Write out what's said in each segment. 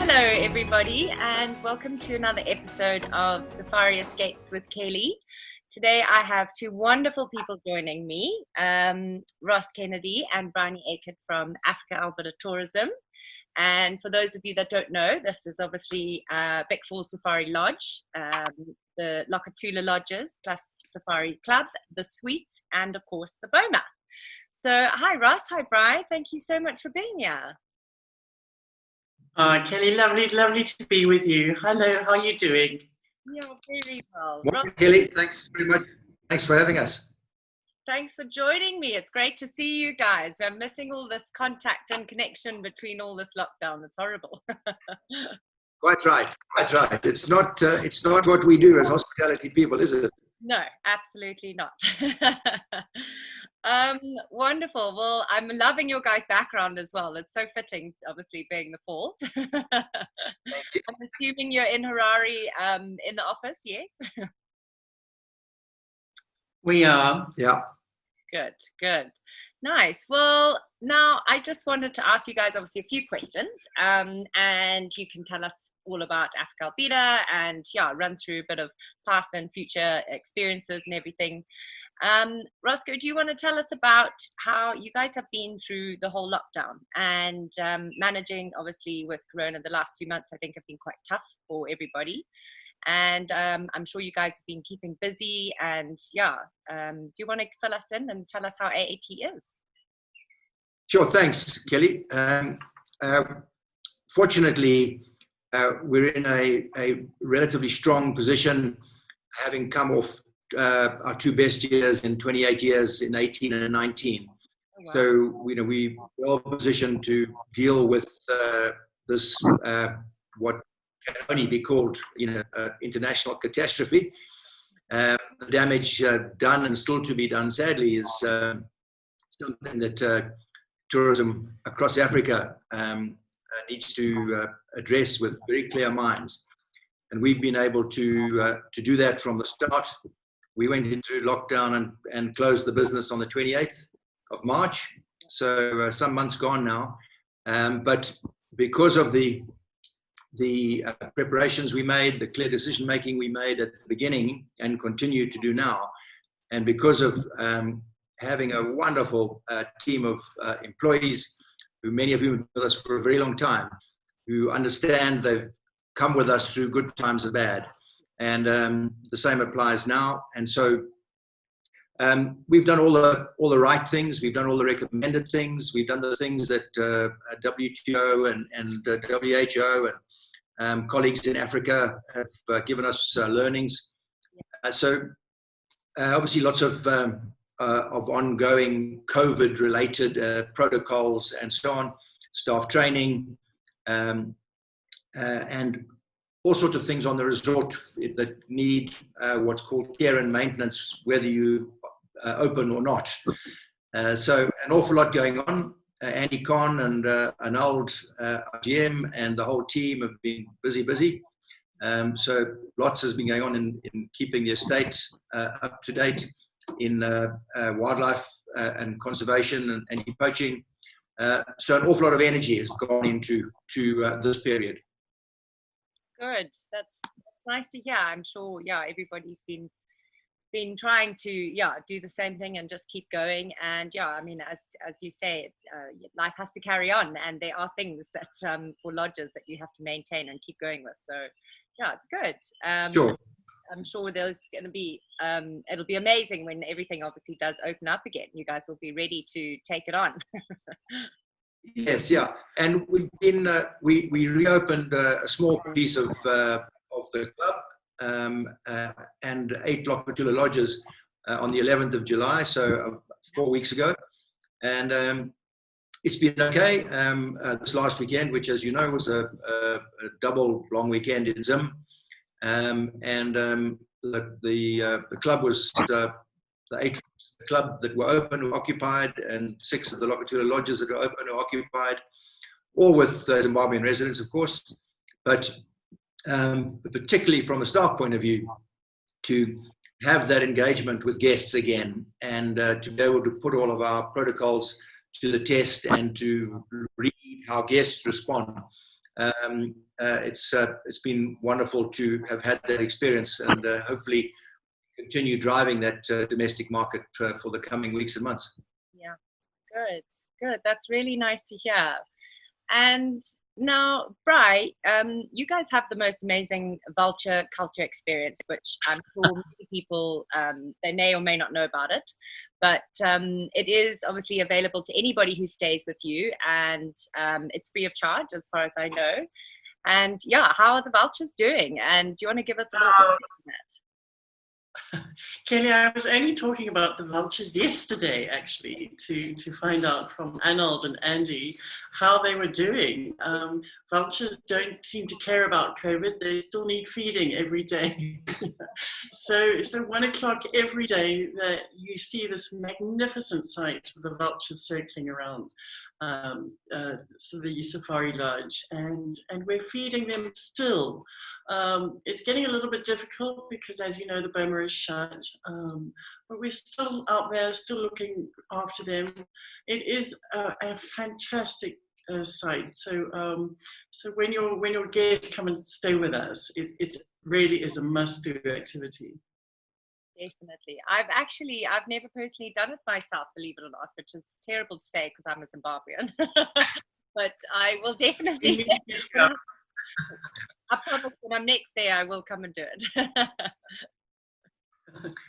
Hello everybody, and welcome to another episode of Safari Escapes with Kelly. Today I have two wonderful people joining me, Ross Kennedy and Bryony Acutt from Africa Albida Tourism. And for those of you that don't know, this is obviously Vic Falls Safari Lodge, the Lokatula Lodges, plus Safari Club, the Suites, and of course the Boma. So hi Ross, hi Bri, thank you so much for being here. Kelly, lovely to be with you. Hello, how are you doing? Yeah, very well. Morning, Kelly, thanks very much. Thanks for having us. Thanks for joining me. It's great to see you guys. We're missing all this contact and connection between all this lockdown. It's horrible. Quite right. It's not what we do as hospitality people, is it? No, absolutely not. Wonderful. Well, I'm loving your guys' background as well. It's so fitting, obviously, being the Falls. I'm assuming you're in Harare in the office, yes? We are. Yeah. Good. Nice. Well, now I just wanted to ask you guys obviously a few questions, and you can tell us all about Africa Albida and run through a bit of past and future experiences and everything. Roscoe, do you want to tell us about how you guys have been through the whole lockdown and managing, obviously with Corona, the last 2 months I think have been quite tough for everybody. And I'm sure you guys have been keeping busy and do you want to fill us in and tell us how AAT is? Sure, thanks, Kelly. Fortunately, we're in a relatively strong position, having come off our two best years in 28 years in 18 and 19. Oh, wow. So we're well positioned to deal with this what can only be called international catastrophe. The damage done and still to be done, sadly, is something that tourism across Africa needs to address with very clear minds. And we've been able to do that from the start. We went into lockdown and closed the business on the 28th of March. So some months gone now. But because of the preparations we made, the clear decision making we made at the beginning and continue to do now, and because of having a wonderful team of employees, who many of whom have been with us for a very long time, who understand they've come with us through good times and bad, and the same applies now. And so we've done all the right things. We've done all the recommended things. We've done the things that WTO and WHO and colleagues in Africa have given us learnings. So obviously lots of ongoing COVID-related protocols and so on, staff training, and all sorts of things on the resort that need what's called care and maintenance, whether you open or not. So an awful lot going on. Andy Khan and an old GM and the whole team have been busy. So lots has been going on in keeping the estate up to date in wildlife and conservation and poaching. So an awful lot of energy has gone into this period. Good. That's nice to hear. I'm sure everybody's been trying to do the same thing and just keep going. And I mean, as you say, life has to carry on, and there are things that for lodges that you have to maintain and keep going with. So it's good. Sure. I'm sure there's going to be it'll be amazing when everything obviously does open up again. You guys will be ready to take it on. Yes, and we've been we reopened a small piece of the club and 8 Lokatula lodges on the 11th of July, so 4 weeks ago, and it's been okay. This last weekend, which, as you know, was a double long weekend in Zim, and the club was the 8 club that were open were occupied, and 6 of the Lokatula lodges that were open were occupied, all with Zimbabwean residents, of course, but particularly from a staff point of view, to have that engagement with guests again, and to be able to put all of our protocols to the test and to read how guests respond It's been wonderful to have had that experience, and hopefully continue driving that domestic market for the coming weeks and months. Yeah, good. That's really nice to hear. And now, Bry, you guys have the most amazing vulture culture experience, which I'm sure many people, they may or may not know about it. But it is obviously available to anybody who stays with you, and it's free of charge as far as I know. And yeah, how are the vultures doing? And do you want to give us a little bit on that? Kelly, I was only talking about the vultures yesterday, actually, to find out from Arnold and Andy how they were doing. Vultures don't seem to care about COVID. They still need feeding every day. So 1 o'clock every day that you see this magnificent sight of the vultures circling around the safari lodge, and we're feeding them still. It's getting a little bit difficult because, as you know, the boma is shut, but we're still out there, still looking after them. It is a fantastic sight. So when your guests come and stay with us, it really is a must-do activity. Definitely. I've never personally done it myself, believe it or not, which is terrible to say because I'm a Zimbabwean. But I will definitely. I promise when I'm next there, I will come and do it.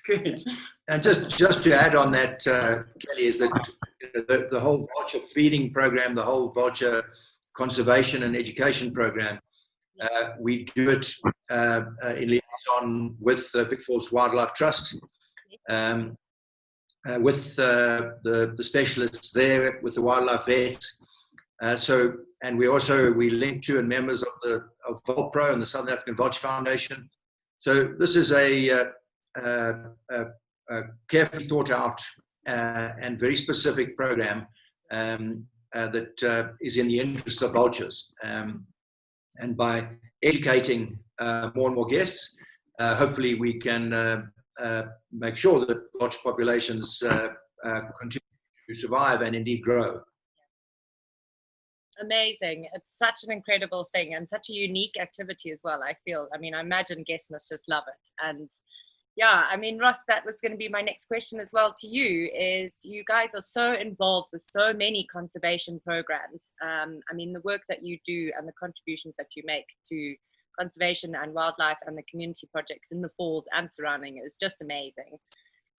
Good. And just to add on that, Kelly, is that the whole vulture feeding program, the whole vulture conservation and education program, we do it in liaison with Vic Falls Wildlife Trust, with the specialists there, with the wildlife vets. And we link to and members of VulPro and the Southern African Vulture Foundation. So this is a carefully thought out and very specific program that is in the interests of vultures. And by educating more and more guests, hopefully we can make sure that vulture populations continue to survive and indeed grow. Amazing. It's such an incredible thing and such a unique activity as well, I feel. I mean, I imagine guests must just love it. And yeah, I mean, Ross, that was going to be my next question as well to you, is you guys are so involved with so many conservation programs. I mean, the work that you do and the contributions that you make to conservation and wildlife and the community projects in the falls and surrounding is just amazing.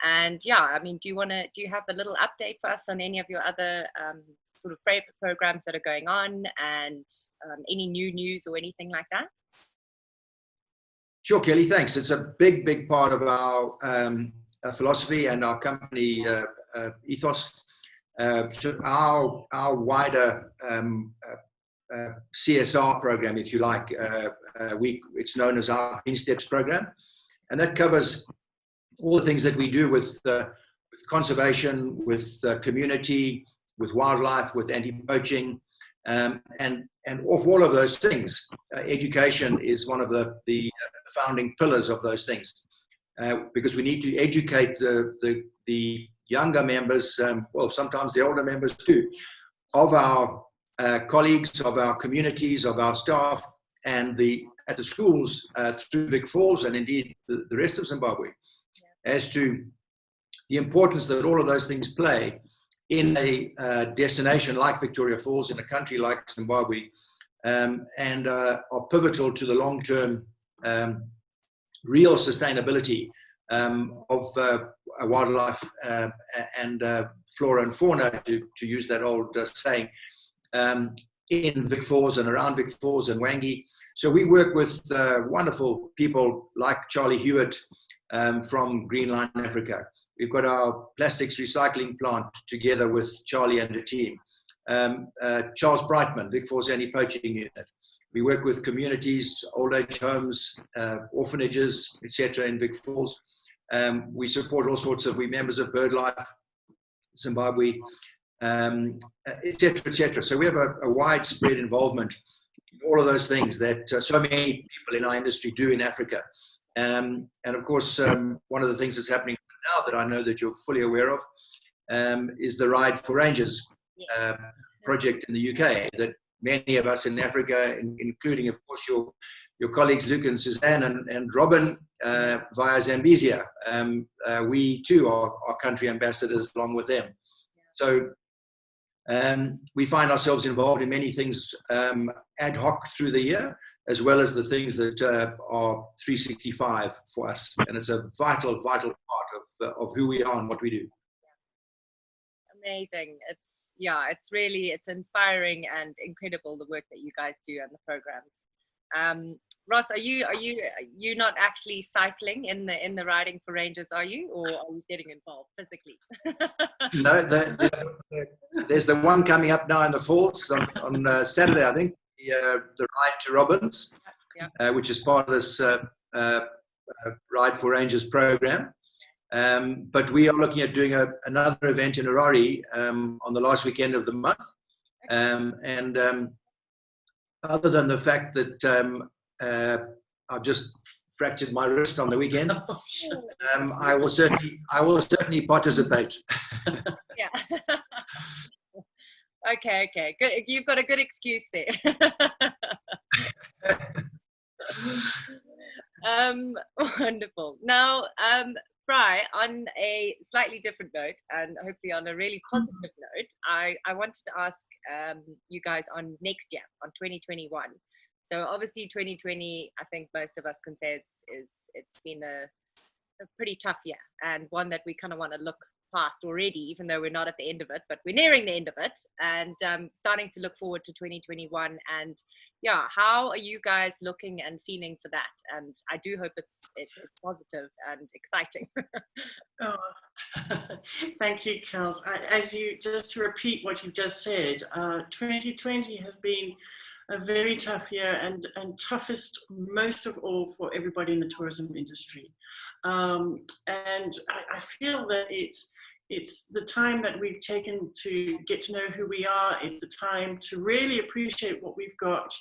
And yeah, I mean, do you have a little update for us on any of your other sort of favorite programs that are going on, and any new news or anything like that? Sure, Kelly, thanks. It's a big part of our philosophy and our company ethos. So our wider CSR program, if you like, it's known as our Green Steps program, and that covers all the things that we do with conservation, with community, with wildlife, with anti-poaching, and of all of those things, education is one of the founding pillars of those things, because we need to educate the younger members, well, sometimes the older members too, of our colleagues, of our communities, of our staff, and at the schools through Vic Falls and indeed the rest of Zimbabwe, as to the importance that all of those things play in a destination like Victoria Falls, in a country like Zimbabwe, and are pivotal to the long-term real sustainability of wildlife and flora and fauna, to use that old saying, in Vic Falls and around Vic Falls and Wangi. So we work with wonderful people like Kelly Hougaard from Green Line Africa. We've got our plastics recycling plant together with Charlie and the team. Charles Brightman, Vic Falls Anti-Poaching Unit. We work with communities, old age homes, orphanages, etc. in Vic Falls. We support all sorts of, we're members of BirdLife Zimbabwe, etc., etc. So we have a widespread involvement in all of those things that so many people in our industry do in Africa. And of course, one of the things that's happening now that I know that you're fully aware of is the Ride for Rangers project in the UK that many of us in Africa, including, of course, your colleagues Luke and Suzanne and Robin via Zambezia. We too are country ambassadors along with them. So we find ourselves involved in many things ad hoc through the year, as well as the things that are 365 for us. And it's a vital part of who we are and what we do. Amazing. It's inspiring and incredible, the work that you guys do and the programs. Ross, are you not actually cycling in the Riding for Rangers, are you, or are you getting involved physically? No, there's the one coming up now in the falls on Saturday, I think, the Ride to Robbins, which is part of this Ride for Rangers program. But we are looking at doing another event in Harare on the last weekend of the month. Other than the fact that I've just fractured my wrist on the weekend, I will certainly participate. Yeah. Okay. Good. You've got a good excuse there. Wonderful. Now, Bri, on a slightly different note, and hopefully on a really positive note, I wanted to ask you guys on next year, on 2021. So obviously 2020, I think most of us can say it's been a pretty tough year, and one that we kind of want to look past already, even though we're not at the end of it, but we're nearing the end of it, and starting to look forward to 2021. And how are you guys looking and feeling for that? And I do hope it's positive and exciting. Thank you, Kels. Just to repeat what you just said, 2020 has been a very tough year, and toughest most of all for everybody in the tourism industry. And I feel that it's the time that we've taken to get to know who we are. It's the time to really appreciate what we've got,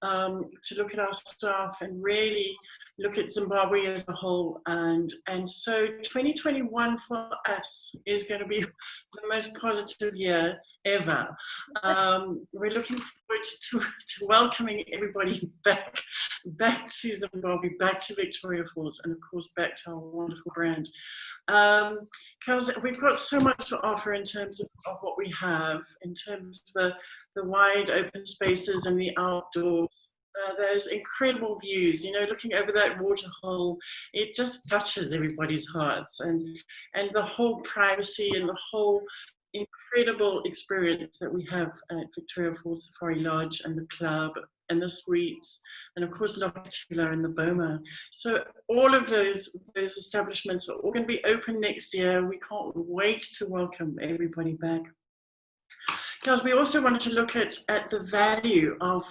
to look at our staff and really look at Zimbabwe as a whole. And so 2021 for us is going to be the most positive year ever. We're looking forward to welcoming everybody back to Zimbabwe, back to Victoria Falls, and of course back to our wonderful brand. Because we've got so much to offer in terms of what we have, in terms of the wide open spaces and the outdoors. Those incredible views, looking over that waterhole, it just touches everybody's hearts, and the whole privacy and the whole incredible experience that we have at Victoria Falls Safari Lodge, and the club and the suites, and of course Lokatula and the Boma. So all of those establishments are all going to be open next year. We can't wait to welcome everybody back. Because we also wanted to look at the value of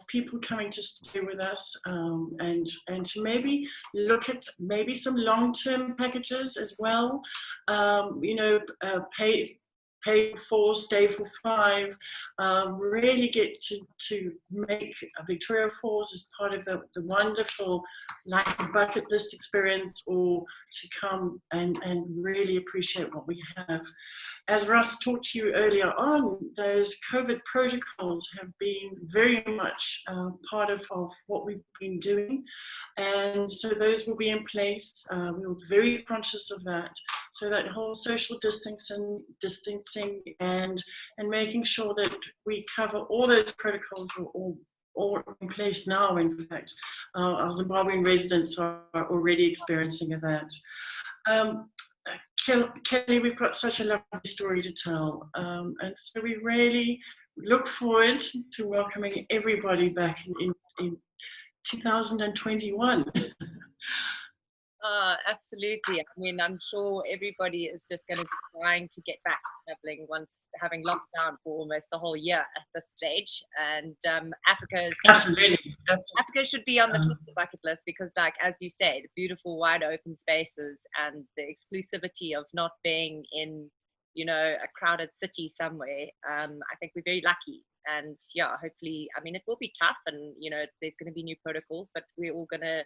people coming to stay with us, and to maybe look at maybe some long-term packages as well. Pay for, stay for 5, really get to make Victoria Falls as part of the wonderful, like a bucket list experience, or to come and really appreciate what we have. As Russ talked to you earlier on, those COVID protocols have been very much part of what we've been doing, and so those will be in place. We were very conscious of that. So that whole social distancing and making sure that we cover all those protocols are all in place now. In fact, our Zimbabwean residents are already experiencing that. Kelly, we've got such a lovely story to tell, and so we really look forward to welcoming everybody back in 2021. Absolutely. I mean, I'm sure everybody is just going to be trying to get back to traveling once having locked down for almost the whole year at this stage. And Africa should be on the top of the bucket list, because, like, as you say, the beautiful wide open spaces and the exclusivity of not being in, a crowded city somewhere. I think we're very lucky. And hopefully, I mean, it will be tough, and there's going to be new protocols, but we're all going to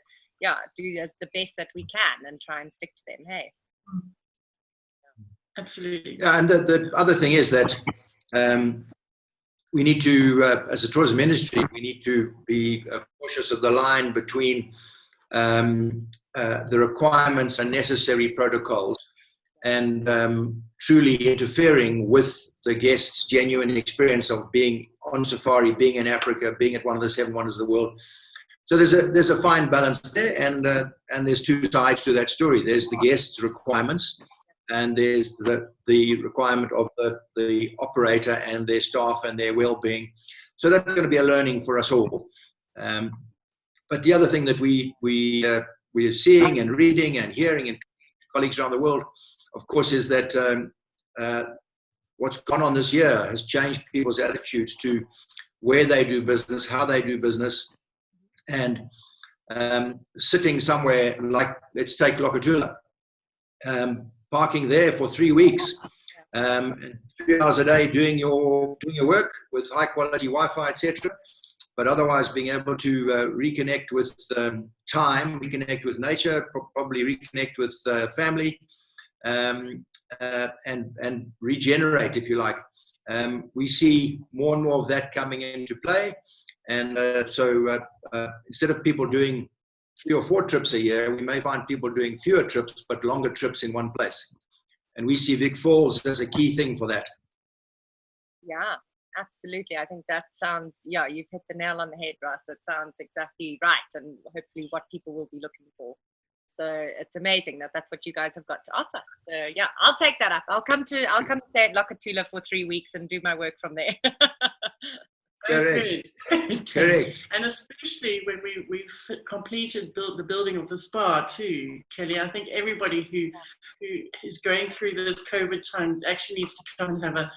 do the best that we can and try and stick to them. Hey, absolutely. And the other thing is that we need to, as a tourism industry, we need to be cautious of the line between the requirements and necessary protocols and truly interfering with the guests' genuine experience of being on safari, being in Africa, being at one of the 7 wonders of the world. So there's a fine balance there, and there's 2 sides to that story. There's the guests' requirements, and there's the requirement of the operator and their staff and their well-being. So that's going to be a learning for us all. But the other thing that we are seeing and reading and hearing and colleagues around the world, of course, is that what's gone on this year has changed people's attitudes to where they do business, how they do business, and sitting somewhere like, let's take Lokatula, parking there for 3 weeks, 3 hours a day doing your work with high quality Wi-Fi, etc. But otherwise being able to reconnect with time, reconnect with nature, probably reconnect with family, and regenerate, if you like. We see more and more of that coming into play. And so instead of people doing 3 or 4 trips a year, we may find people doing fewer trips, but longer trips in one place. And we see Vic Falls as a key thing for that. Yeah, absolutely. I think that sounds, yeah, you've hit the nail on the head, Russ. It sounds exactly right, and hopefully what people will be looking for. So it's amazing that that's what you guys have got to offer. So yeah, I'll take that up. I'll come stay at Lokatula for 3 weeks and do my work from there. Correct. Correct. And especially when we've completed the building of the spa too, Kelly. I think everybody who is going through this COVID time actually needs to come and have a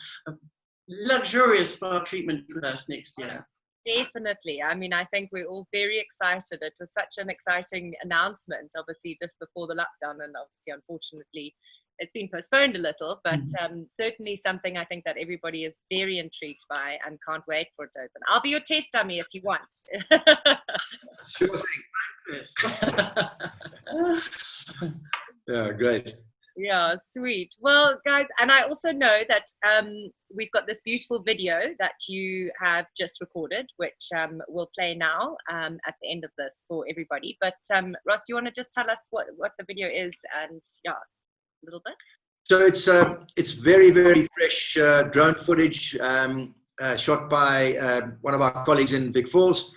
luxurious spa treatment with us next year. Definitely. I mean, I think we're all very excited. It was such an exciting announcement, obviously, just before the lockdown, and obviously, unfortunately, it's been postponed a little, but certainly something I think that everybody is very intrigued by and can't wait for it to open. I'll be your test dummy if you want. Sure thing. Yeah, great. Yeah, sweet. Well, guys, and I also know that we've got this beautiful video that you have just recorded, which we'll play now at the end of this for everybody. But Ross, do you want to just tell us what the video is, and yeah, a little bit? So it's very, very fresh drone footage shot by one of our colleagues in Vic Falls.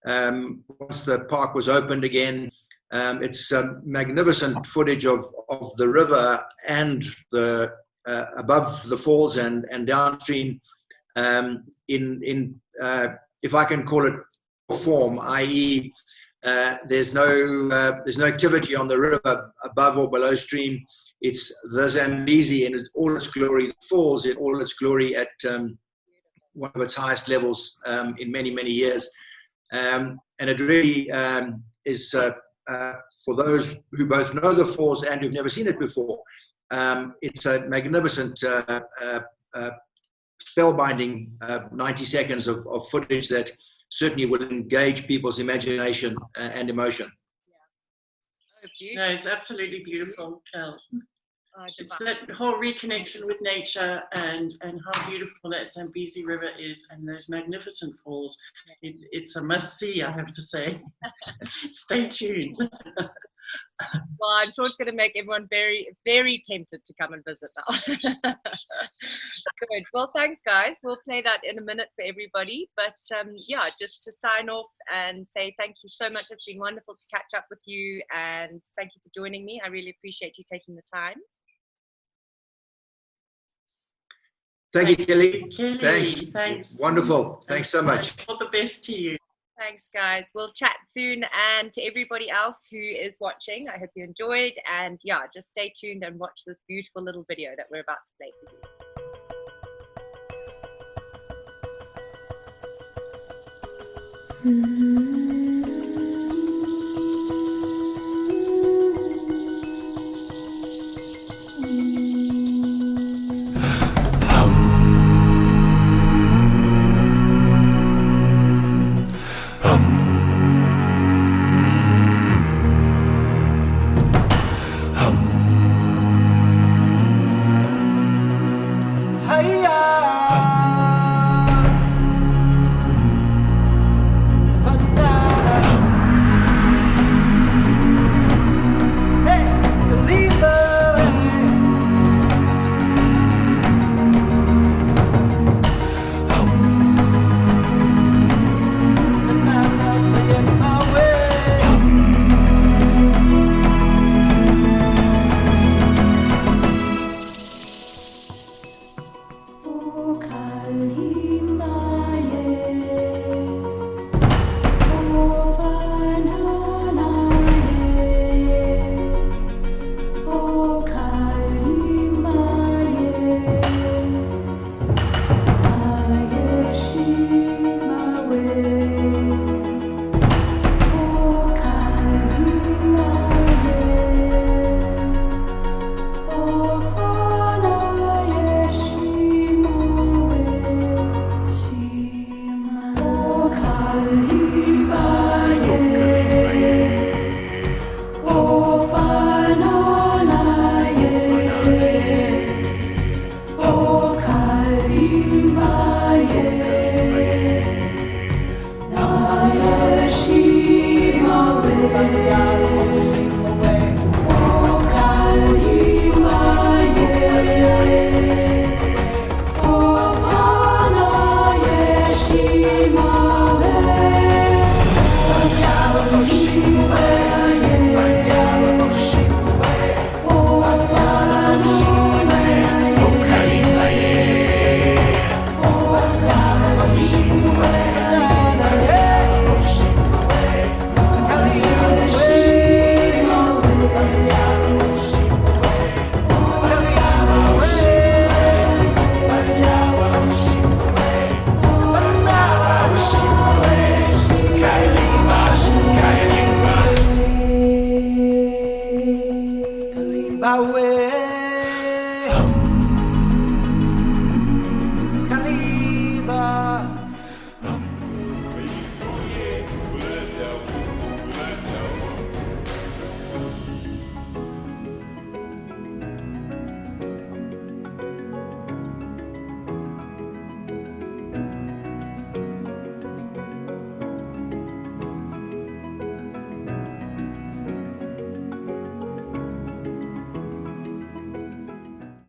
Once the park was opened again, it's magnificent footage of the river and the above the falls and downstream in if I can call it form, i.e. there's no activity on the river above or below stream. It's the Zambezi in all its glory, the falls in all its glory at one of its highest levels in many, many years. And it really is, for those who both know the falls and who've never seen it before, it's a magnificent, spellbinding 90 seconds of footage that certainly will engage people's imagination and emotion. No, it's absolutely beautiful, Kel. It's that whole reconnection with nature and how beautiful that Zambezi River is, and those magnificent falls. It's a must-see, I have to say. Stay tuned. Well, I'm sure it's going to make everyone very, very tempted to come and visit now. Good. Well, thanks, guys. We'll play that in a minute for everybody. But yeah, just to sign off and say thank you so much. It's been wonderful to catch up with you, and thank you for joining me. I really appreciate you taking the time. Thank you, Kelly. Thanks. Wonderful. Thanks so much. All the best to you. Thanks, guys. We'll chat soon. And to everybody else who is watching, I hope you enjoyed. And yeah, just stay tuned and watch this beautiful little video that we're about to play for you.